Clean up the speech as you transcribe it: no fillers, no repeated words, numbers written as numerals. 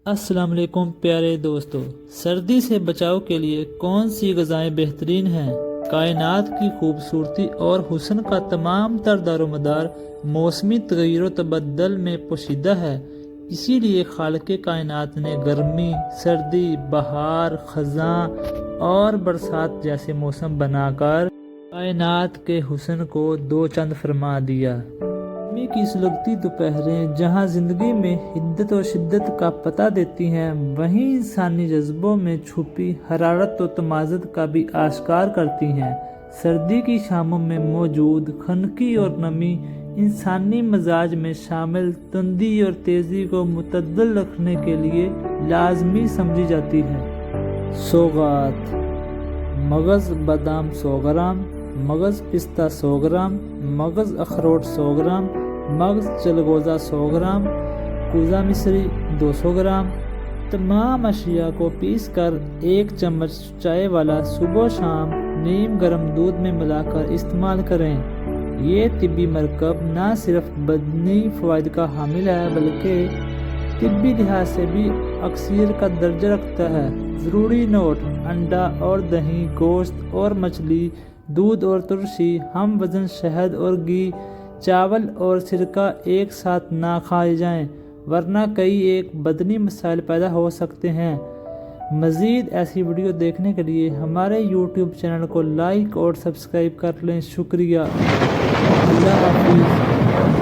السلام علیکم پیارے دوستو، سردی سے بچاؤ کے لیے کون سی غذائیں بہترین ہیں؟ کائنات کی خوبصورتی اور حسن کا تمام تر دار و مدار موسمی تغیر و تبدل میں پوشیدہ ہے۔ اسی لیے خالق کائنات نے گرمی، سردی، بہار، خزاں اور برسات جیسے موسم بنا کر کائنات کے حسن کو دو چند فرما دیا۔ گرمی کی سلگتی دوپہریں جہاں زندگی میں حدت و شدت کا پتہ دیتی ہیں، وہیں انسانی جذبوں میں چھپی حرارت و تمازت کا بھی آشکار کرتی ہیں۔ سردی کی شاموں میں موجود خنکی اور نمی انسانی مزاج میں شامل تندی اور تیزی کو متعدل رکھنے کے لیے لازمی سمجھی جاتی ہے۔ سوغات: مغز بادام 100 گرام، مغز پستہ 100 گرام، مغز اخروٹ 100 گرام، مغز چلغوزہ 100 گرام، کوزہ مصری 200 گرام۔ تمام اشیاء کو پیس کر 1 چمچ چائے والا صبح و شام نیم گرم دودھ میں ملا کر استعمال کریں۔ یہ طبی مرکب نہ صرف بدنی فوائد کا حامل ہے بلکہ طبی لحاظ سے بھی اکثیر کا درجہ رکھتا ہے۔ ضروری نوٹ: انڈا اور دہی، گوشت اور مچھلی، دودھ اور ترشی، ہم وزن شہد اور گھی، چاول اور سرکہ ایک ساتھ نہ کھائے جائیں ورنہ کئی ایک بدنی مسائل پیدا ہو سکتے ہیں۔ مزید ایسی ویڈیو دیکھنے کے لیے ہمارے یوٹیوب چینل کو لائک اور سبسکرائب کر لیں۔ شکریہ۔ اللہ حافظ۔